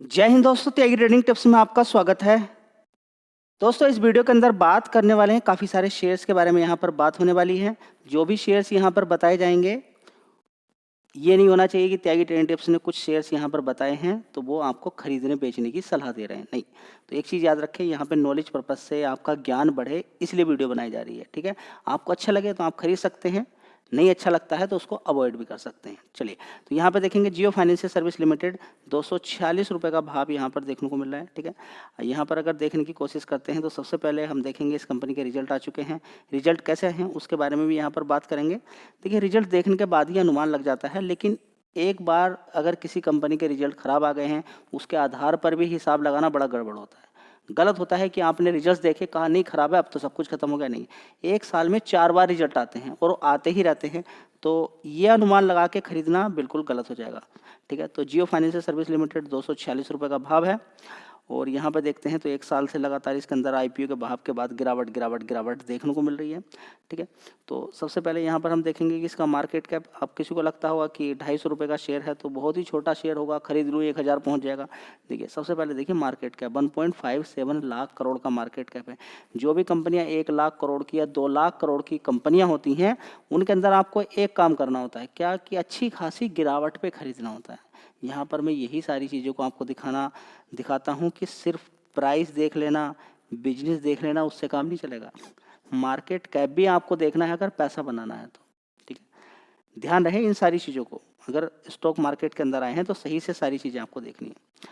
जय हिंद दोस्तों, त्यागी trading tips में आपका स्वागत है। दोस्तों, इस वीडियो के अंदर बात करने वाले हैं काफ़ी सारे शेयर्स के बारे में। यहाँ पर बात होने वाली है। जो भी शेयर्स यहाँ पर बताए जाएंगे, ये नहीं होना चाहिए कि त्यागी ट्रेडिंग टिप्स ने कुछ शेयर्स यहाँ पर बताए हैं तो वो आपको खरीदने बेचने की सलाह दे रहे हैं, नहीं। तो एक चीज़ याद रखें, यहाँ पर नॉलेज पर्पज़ से आपका ज्ञान बढ़े इसलिए वीडियो बनाई जा रही है, ठीक है। आपको अच्छा लगे तो आप खरीद सकते हैं, नहीं अच्छा लगता है तो उसको अवॉइड भी कर सकते हैं। चलिए, तो यहाँ पर देखेंगे जियो फाइनेंशियल सर्विस लिमिटेड 246 रुपये का भाव यहाँ पर देखने को मिल रहा है, ठीक है। यहाँ पर अगर देखने की कोशिश करते हैं तो सबसे पहले हम देखेंगे इस कंपनी के रिजल्ट आ चुके हैं। रिजल्ट कैसे हैं उसके बारे में भी यहाँ पर बात करेंगे। देखिए, रिजल्ट देखने के बाद ही अनुमान लग जाता है, लेकिन एक बार अगर किसी कंपनी के रिजल्ट खराब आ गए हैं, उसके आधार पर भी हिसाब लगाना बड़ा गड़बड़ होता है। गलत होता है कि आपने रिजल्ट्स देखे, कहा नहीं खराब है अब तो सब कुछ खत्म हो गया, नहीं। एक साल में 4 बार रिजल्ट आते हैं और आते ही रहते हैं, तो ये अनुमान लगा के खरीदना बिल्कुल गलत हो जाएगा, ठीक है। तो जियो फाइनेंशियल सर्विस लिमिटेड 246 रुपये का भाव है। और यहाँ पर देखते हैं तो एक साल से लगातार इसके अंदर आईपीओ के भाव के बाद गिरावट देखने को मिल रही है, ठीक है। तो सबसे पहले यहाँ पर हम देखेंगे कि इसका मार्केट कैप, अब किसी को लगता होगा कि 250 रुपये का शेयर है तो बहुत ही छोटा शेयर होगा, खरीद लूँ 1000 पहुँच जाएगा। देखिए, सबसे पहले देखिए मार्केट कैप 1.57 लाख करोड़ का मार्केट कैप है। जो भी कंपनियाँ 1 लाख करोड़ की या 2 लाख करोड़ की कंपनियाँ होती हैं, उनके अंदर आपको एक काम करना होता है, क्या कि अच्छी खासी गिरावट पे खरीदना होता है। यहाँ पर मैं यही सारी चीज़ों को आपको दिखाता हूँ कि सिर्फ प्राइस देख लेना, बिजनेस देख लेना, उससे काम नहीं चलेगा। मार्केट कैप भी आपको देखना है अगर पैसा बनाना है तो, ठीक है। ध्यान रहे इन सारी चीज़ों को, अगर स्टॉक मार्केट के अंदर आए हैं तो सही से सारी चीज़ें आपको देखनी है।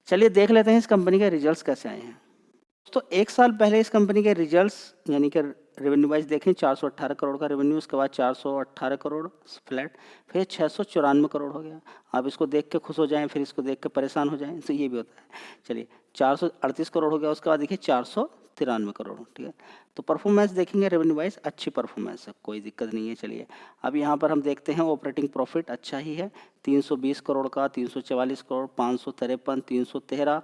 चलिए देख लेते हैं इस कंपनी के रिजल्ट्स कैसे आए हैं। तो एक साल पहले इस कंपनी के रिजल्ट्स यानी कि रेवेन्यू वाइज देखें, 418 करोड़ का रेवेन्यू, उसके बाद 418 करोड़ फ्लैट, फिर 694 करोड़ हो गया। आप इसको देख के खुश हो जाएं, फिर इसको देख के परेशान हो जाएं, तो ये भी होता है। चलिए, 438 करोड़ हो गया, उसके बाद देखिए 493 करोड़, ठीक है। तो परफॉर्मेंस देखेंगे रेवेन्यू वाइज अच्छी परफॉर्मेंस है, कोई दिक्कत नहीं है। चलिए, अब यहाँ पर हम देखते हैं ऑपरेटिंग प्रॉफिट अच्छा ही है, 320 करोड़ का, 344 करोड़, 553,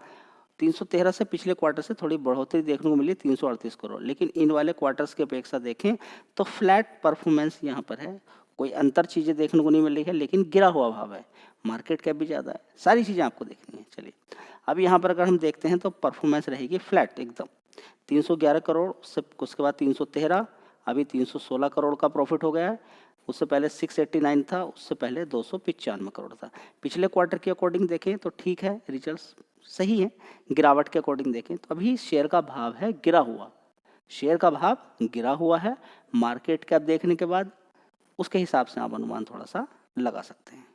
313 से पिछले क्वार्टर से थोड़ी बढ़ोतरी देखने को मिली 338 करोड़, लेकिन इन वाले क्वार्टर्स की अपेक्षा देखें तो फ्लैट परफॉर्मेंस यहाँ पर है, कोई अंतर चीज़ें देखने को नहीं मिल रही है, लेकिन गिरा हुआ भाव है, मार्केट कैप भी ज़्यादा है, सारी चीज़ें आपको देखनी है। चलिए, अब यहाँ पर अगर हम देखते हैं तो परफॉर्मेंस रहेगी फ्लैट एकदम, 311 करोड़, उसके बाद 313, अभी 316 करोड़ का प्रॉफिट हो गया है। उससे पहले 689 था, उससे पहले 295 करोड़ था। पिछले क्वार्टर के अकॉर्डिंग देखें तो ठीक है, रिजल्ट्स सही है। गिरावट के अकॉर्डिंग देखें तो अभी शेयर का भाव है गिरा हुआ, शेयर का भाव गिरा हुआ है। मार्केट कैप देखने के बाद उसके हिसाब से आप अनुमान थोड़ा सा लगा सकते हैं।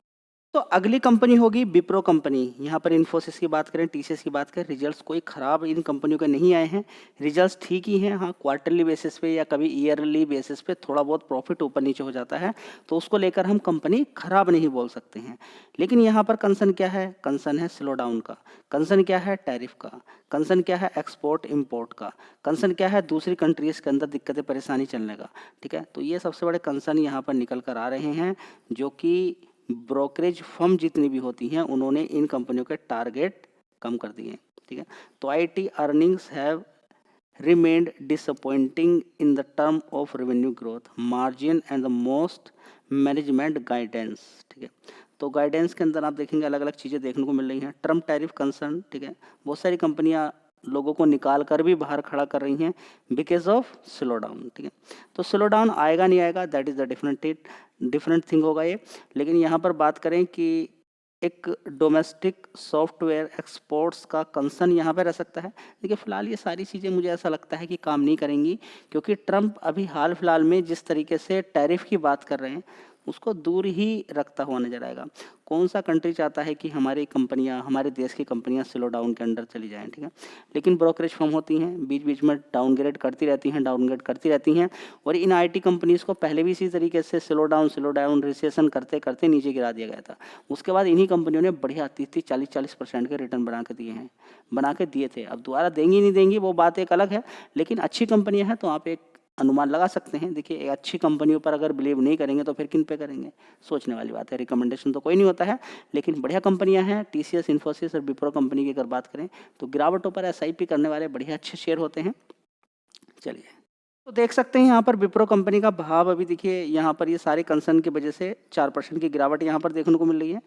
तो अगली कंपनी होगी विप्रो कंपनी। यहाँ पर इन्फोसिस की बात करें, टीसीएस की बात करें, रिजल्ट्स कोई ख़राब इन कंपनियों के नहीं आए हैं, रिजल्ट्स ठीक ही हैं। हाँ, क्वार्टरली बेसिस पे या कभी ईयरली बेसिस पे थोड़ा बहुत प्रॉफिट ऊपर नीचे हो जाता है, तो उसको लेकर हम कंपनी ख़राब नहीं बोल सकते हैं। लेकिन यहाँ पर कंसर्न क्या है? कंसर्न है स्लो डाउन का, कंसर्न क्या है टैरिफ का, कंसर्न क्या है एक्सपोर्ट इम्पोर्ट का, कंसर्न क्या है दूसरी कंट्रीज़ के अंदर दिक्कतें परेशानी चलने का, ठीक है। तो ये सबसे बड़े कंसर्न यहाँ पर निकल कर आ रहे हैं, जो कि ब्रोकरेज फर्म जितनी भी होती हैं उन्होंने इन कंपनियों के टारगेट कम कर दिए, ठीक है। तो IT earnings have remained disappointing in the term of revenue growth margin and the most management guidance, ठीक है। तो गाइडेंस के अंदर आप देखेंगे अलग अलग चीज़ें देखने को मिल रही हैं। टर्म टैरिफ कंसर्न, ठीक है, बहुत सारी कंपनियां लोगों को निकाल कर भी बाहर खड़ा कर रही हैं बिकॉज ऑफ स्लो डाउन, ठीक है। तो स्लो डाउन आएगा नहीं आएगा, that is the different thing होगा ये। लेकिन यहाँ पर बात करें कि एक डोमेस्टिक सॉफ्टवेयर एक्सपोर्ट्स का कंसर्न यहाँ पे रह सकता है। देखिए, फिलहाल ये सारी चीज़ें मुझे ऐसा लगता है कि काम नहीं करेंगी, क्योंकि ट्रंप अभी हाल फिलहाल में जिस तरीके से टैरिफ की बात कर रहे हैं उसको दूर ही रखता हुआ नजर आएगा। कौन सा कंट्री चाहता है कि हमारी कंपनियां, हमारे देश की कंपनियां स्लो डाउन के अंडर चली जाएं, ठीक है। लेकिन ब्रोकरेज फर्म होती हैं, बीच बीच में डाउनग्रेड करती रहती हैं, और इन आईटी कंपनीज को पहले भी इसी तरीके से स्लो डाउन रिसेशन करते करते नीचे गिरा दिया गया था। उसके बाद इन्हीं कंपनियों ने बढ़िया 30-40% के रिटर्न बना के दिए थे। अब दोबारा देंगी नहीं देंगी वो बात एक अलग है, लेकिन अच्छी कंपनियां हैं तो आप एक अनुमान लगा सकते हैं। देखिए, अच्छी कंपनियों पर अगर बिलीव नहीं करेंगे तो फिर किन पे करेंगे, सोचने वाली बात है। रिकमेंडेशन तो कोई नहीं होता है, लेकिन बढ़िया कंपनियां हैं, टीसीएस, इन्फोसिस और विप्रो कंपनी की अगर बात करें तो गिरावटों पर एसआईपी करने वाले बढ़िया अच्छे शेयर होते हैं। चलिए, तो देख सकते हैं यहाँ पर विप्रो कंपनी का भाव, अभी देखिए यहाँ पर ये सारे कंसर्न की वजह से 4% की गिरावट यहाँ पर देखने को मिल रही है।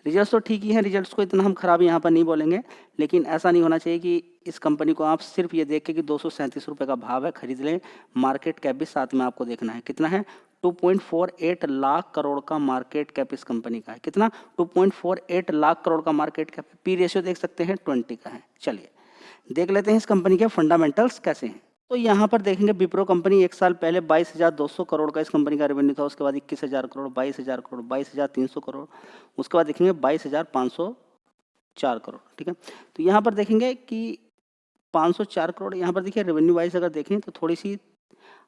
रिजल्ट्स तो ठीक ही हैं, रिजल्ट्स को इतना हम खराब यहाँ पर नहीं बोलेंगे, लेकिन ऐसा नहीं होना चाहिए कि इस कंपनी को आप सिर्फ ये देख के कि 237 रुपये का भाव है खरीद लें। मार्केट कैप भी साथ में आपको देखना है, कितना है 2.48 लाख करोड़ का मार्केट कैप इस कंपनी का है। कितना 2.48 लाख करोड़ का मार्केट कैप। पी रेशियो देख सकते हैं 20 का है। चलिए देख लेते हैं इस कंपनी के फंडामेंटल्स कैसे हैं। तो यहाँ पर देखेंगे विप्रो कंपनी 1 साल पहले 22,200 करोड़ का इस कंपनी का रेवेन्यू था, उसके बाद 21,000 करोड़, 22,000 करोड़, 22,300 करोड़, उसके बाद देखेंगे 22,504 करोड़। ठीक है, तो यहाँ पर देखेंगे कि 504 करोड़ यहाँ पर देखिए रेवेन्यू वाइज अगर देखें तो थोड़ी सी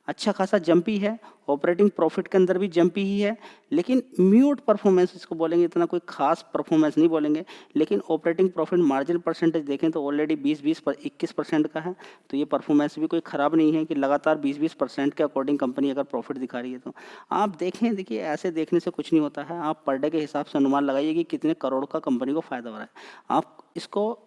अच्छा खासा जंपी है। ऑपरेटिंग प्रॉफिट के अंदर भी जंपी ही है, लेकिन म्यूट परफॉर्मेंस इसको बोलेंगे, इतना कोई खास परफॉर्मेंस नहीं बोलेंगे। लेकिन ऑपरेटिंग प्रॉफिट मार्जिन परसेंटेज देखें तो ऑलरेडी 21% का है, तो ये परफॉर्मेंस भी कोई ख़राब नहीं है कि लगातार 20% के अकॉर्डिंग कंपनी अगर प्रॉफिट दिखा रही है। तो आप देखें, देखिए ऐसे देखने से कुछ नहीं होता है, आप पर डे के हिसाब से अनुमान लगाइए कि कितने करोड़ का कंपनी को फ़ायदा हो रहा है। आप इसको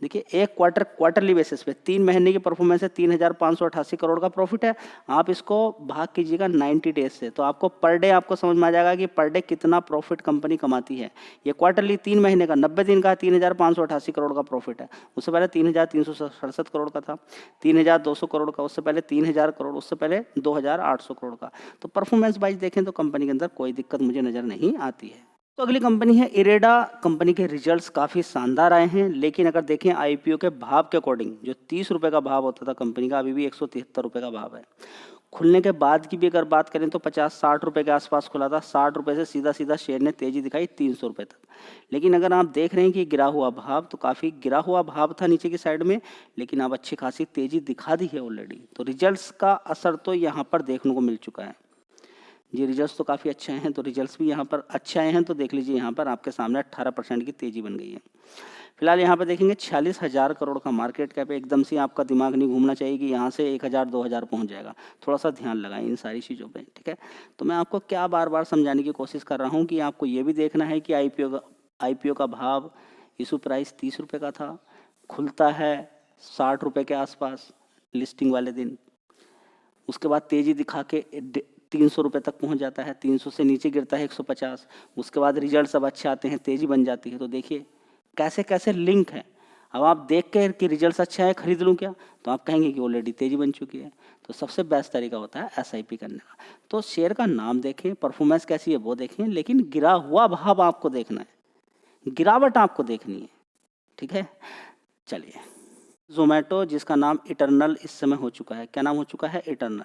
देखिए एक क्वार्टरली बेसिस पे 3 महीने की परफॉर्मेंस है, 3,588 करोड़ का प्रॉफिट है। आप इसको भाग कीजिएगा 90 डेज से, तो आपको पर डे आपको समझ में आ जाएगा कि पर डे कितना प्रॉफिट कंपनी कमाती है। ये क्वार्टरली 3 महीने का 90 दिन का 3,588 करोड़ का प्रॉफिट है। उससे पहले 3,367 करोड़ का था, 3,200 करोड़ का, उससे पहले 3,000 करोड़, उससे पहले 2,800 करोड़ का। तो परफॉर्मेंस वाइज देखें तो कंपनी के अंदर कोई दिक्कत मुझे नज़र नहीं आती है। तो अगली कंपनी है इरेडा। कंपनी के रिजल्ट्स काफ़ी शानदार आए हैं, लेकिन अगर देखें आईपीओ के भाव के अकॉर्डिंग, जो 30 रुपये का भाव होता था कंपनी का, अभी भी 173 रुपये का भाव है। खुलने के बाद की भी अगर बात करें तो 50-60 रुपये के आसपास खुला था। 60 रुपये से सीधा सीधा शेयर ने तेजी दिखाई 300 रुपये तक। लेकिन अगर आप देख रहे हैं कि गिरा हुआ भाव, तो काफ़ी गिरा हुआ भाव था नीचे की साइड में, लेकिन अब अच्छी खासी तेजी दिखा दी है ऑलरेडी। तो रिजल्ट्स का असर तो यहाँ पर देखने को मिल चुका है। जी रिजल्ट्स तो काफ़ी अच्छे हैं, तो रिजल्ट्स भी यहाँ पर अच्छे आए हैं। तो देख लीजिए यहाँ पर आपके सामने 18% की तेज़ी बन गई है। फिलहाल यहाँ पर देखेंगे 46,000 करोड़ का मार्केट कैप है। एकदम से आपका दिमाग नहीं घूमना चाहिए कि यहाँ से 1,000-2,000 पहुँच जाएगा। थोड़ा सा ध्यान लगाएं इन सारी चीज़ों पे, ठीक है। तो मैं आपको क्या बार बार समझाने की कोशिश कर रहा हूँ कि आपको ये भी देखना है कि आईपीओ का भाव, इशू प्राइस 30 रुपये का था, खुलता है 60 रुपये के आसपास लिस्टिंग वाले दिन, उसके बाद तेज़ी दिखा के 300 रुपये तक पहुंच जाता है, 300 से नीचे गिरता है 150, उसके बाद रिजल्ट सब अच्छे आते हैं, तेज़ी बन जाती है। तो देखिए कैसे कैसे लिंक है। अब आप देख के कि रिजल्ट अच्छा है खरीद लूँ क्या, तो आप कहेंगे कि ऑलरेडी तेज़ी बन चुकी है। तो सबसे बेस्ट तरीका होता है एसआईपी करने का। तो शेयर का नाम देखें, परफॉर्मेंस कैसी है वो देखें, लेकिन गिरा हुआ भाव आपको देखना है, गिरावट आपको देखनी है, ठीक है। चलिए जोमेटो, जिसका नाम इटर्नल इस समय हो चुका है, क्या नाम हो चुका है, इटर्नल,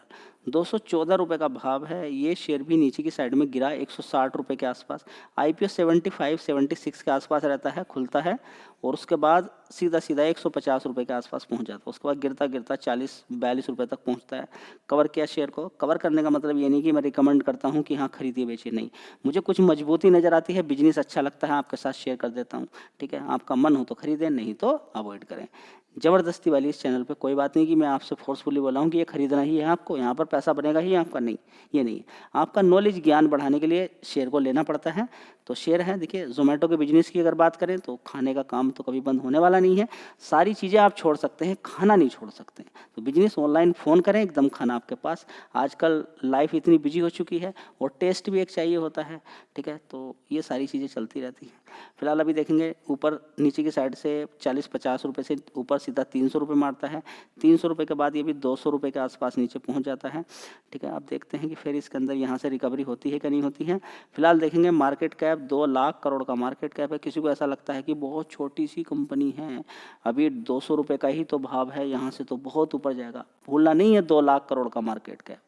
214 रुपये का भाव है। ये शेयर भी नीचे की साइड में गिरा 160 रुपये के आसपास। आईपीओ 75-76 के आसपास रहता है, खुलता है और उसके बाद सीधा सीधा 150 रुपये के आसपास पहुंच जाता है। उसके बाद गिरता गिरता 40-42 रुपये तक पहुंचता है। कवर किया शेयर को। कवर करने का मतलब ये नहीं कि मैं रिकमेंड करता हूँ कि हाँ खरीदिए बेचिए, नहीं। मुझे कुछ मजबूती नज़र आती है, बिजनेस अच्छा लगता है, आपके साथ शेयर कर देता हूँ, ठीक है। आपका मन हो तो खरीदें, नहीं तो अवॉइड करें। ज़बरदस्ती वाली इस चैनल पे कोई बात नहीं कि मैं आपसे फोर्सफुली बोला हूँ कि ये खरीदना ही है आपको, यहाँ पर पैसा बनेगा ही आपका, नहीं, ये नहीं। आपका नॉलेज ज्ञान बढ़ाने के लिए शेयर को लेना पड़ता है। तो शेयर है, देखिए जोमेटो के बिजनेस की अगर बात करें तो खाने का काम तो कभी बंद होने वाला नहीं है। सारी चीज़ें आप छोड़ सकते हैं, खाना नहीं छोड़ सकते। तो बिजनेस ऑनलाइन फ़ोन करें, एकदम खाना आपके पास। आजकल लाइफ इतनी बिजी हो चुकी है और टेस्ट भी एक चाहिए होता है, ठीक है। तो ये सारी चीज़ें चलती रहती हैं। फिलहाल अभी देखेंगे ऊपर नीचे की साइड से 40-50 रुपये से ऊपर सीधा 300 रुपये मारता है। 300 रुपये के बाद ये भी 200 रुपये के आसपास नीचे पहुंच जाता है, ठीक है। आप देखते हैं कि फिर इसके अंदर यहाँ से रिकवरी होती है कि नहीं होती है। फिलहाल देखेंगे मार्केट कैप 2 लाख करोड़ का मार्केट कैप है। किसी को ऐसा लगता है कि बहुत छोटी सी कंपनी है, अभी 200 रुपये का ही तो भाव है, यहाँ से तो बहुत ऊपर जाएगा। भूलना नहीं है 2 लाख करोड़ का मार्केट कैप।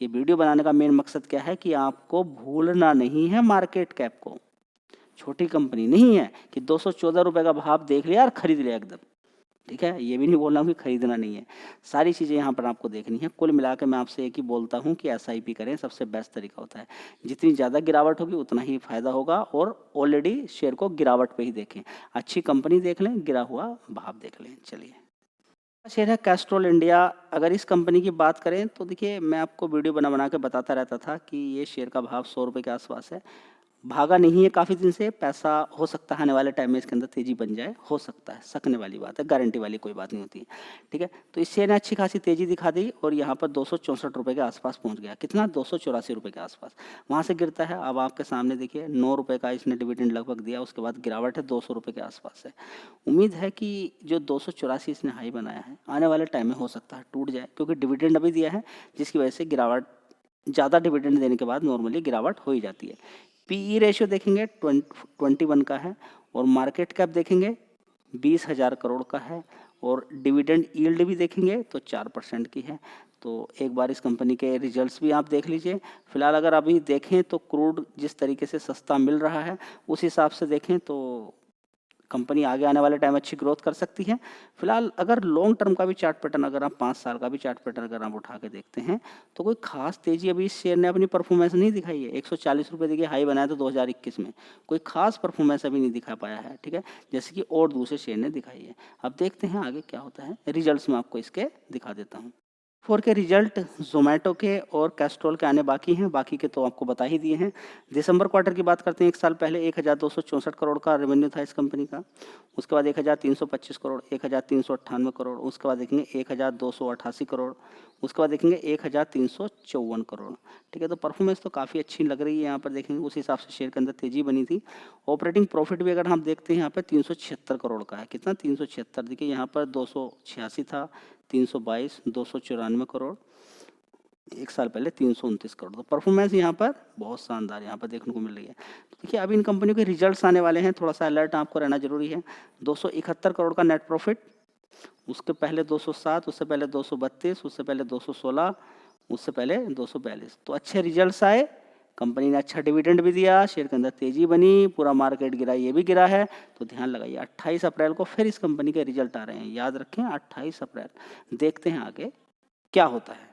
ये वीडियो बनाने का मेन मकसद क्या है कि आपको भूलना नहीं है मार्केट कैप को। छोटी कंपनी नहीं है कि 214 रुपये का भाव देख लिया और खरीद लिया एकदम, ठीक है। ये भी नहीं बोल रहा हूँ कि खरीदना नहीं है, सारी चीज़ें यहाँ पर आपको देखनी है। कुल मिला के मैं आपसे एक ही बोलता हूँ कि एसआईपी करें, सबसे बेस्ट तरीका होता है। जितनी ज़्यादा गिरावट होगी उतना ही फायदा होगा, और ऑलरेडी शेयर को गिरावट पे ही देखें। अच्छी कंपनी देख लें, गिरा हुआ भाव देख लें। चलिए शेयर है कैस्ट्रॉल इंडिया। अगर इस कंपनी की बात करें तो देखिए मैं आपको वीडियो बना बना के बताता रहता था कि ये शेयर का भाव 100 रुपये के आसपास है। भागा नहीं है काफ़ी दिन से, पैसा हो सकता है आने वाले टाइम में इसके अंदर तेज़ी बन जाए, हो सकता है, सकने वाली बात है, गारंटी वाली कोई बात नहीं होती है। ठीक है, तो इस शेयर ने अच्छी खासी तेज़ी दिखा दी और यहाँ पर 264 रुपये के आसपास पहुँच गया। कितना? 284 रुपये के आसपास। वहाँ से गिरता है, अब आपके सामने देखिए 9 रुपये का इसने डिविडेंड लगभग दिया, उसके बाद गिरावट है 200 रुपये के आसपास है। उम्मीद है कि जो 284 इसने हाई बनाया है, आने वाले टाइम में हो सकता है टूट जाए, क्योंकि डिविडेंड अभी दिया है, जिसकी वजह से गिरावट, ज़्यादा डिविडेंड देने के बाद नॉर्मली गिरावट हो ही जाती है। पीई रेशियो देखेंगे 21 का है और मार्केट कैप देखेंगे 20,000 करोड़ का है और डिविडेंड यील्ड भी देखेंगे तो 4% की है। तो एक बार इस कंपनी के रिजल्ट्स भी आप देख लीजिए। फिलहाल अगर अभी देखें तो क्रूड जिस तरीके से सस्ता मिल रहा है, उस हिसाब से देखें तो कंपनी आगे आने वाले टाइम अच्छी ग्रोथ कर सकती है। फिलहाल अगर लॉन्ग टर्म का भी चार्ट पैटर्न, अगर आप 5 साल का भी चार्ट पैटर्न अगर आप उठा के देखते हैं तो कोई खास तेजी अभी इस शेयर ने अपनी परफॉर्मेंस नहीं दिखाई है। 140 रुपये देखिए हाई बनाया था 2021 में, कोई खास परफॉर्मेंस अभी नहीं दिखा पाया है। ठीक है, जैसे कि और दूसरे शेयर ने दिखाई है। अब देखते हैं आगे क्या होता है। रिजल्ट्स में आपको इसके दिखा देता हूँ। फोर के रिजल्ट जोमेटो के और कैस्ट्रॉल के आने बाकी हैं, बाकी के तो आपको बता ही दिए हैं। दिसंबर क्वार्टर की बात करते हैं, एक साल पहले 1264 करोड़ का रेवेन्यू था इस कंपनी का। उसके बाद 1325 करोड़, 1398 करोड़, उसके बाद देखेंगे 1288 करोड़, उसके बाद देखेंगे 1354 करोड़। ठीक है, तो परफॉर्मेंस तो काफ़ी अच्छी लग रही है यहाँ पर देखेंगे, उस हिसाब से शेयर के अंदर तेजी बनी थी। ऑपरेटिंग प्रॉफिट भी अगर हम देखते हैं यहाँ पर 376 करोड़ का है। कितना? 376। देखिए यहाँ पर 286 था, 322, 294 करोड़, एक साल पहले 329 करोड़। तो परफॉर्मेंस यहाँ पर बहुत शानदार यहाँ पर देखने को मिल रही है। तो देखिए अब इन कंपनियों के रिजल्ट्स आने वाले हैं, थोड़ा सा अलर्ट आपको रहना जरूरी है। 271 करोड़ का नेट प्रॉफिट, उसके पहले 207, उससे पहले 232, उससे पहले 216, उससे पहले 242। तो अच्छे रिजल्ट्स आए, कंपनी ने अच्छा डिविडेंड भी दिया, शेयर के अंदर तेजी बनी, पूरा मार्केट गिरा, ये भी गिरा है। तो ध्यान लगाइए 28 अप्रैल को फिर इस कंपनी के रिजल्ट आ रहे हैं, याद रखें 28 अप्रैल। देखते हैं आगे क्या होता है।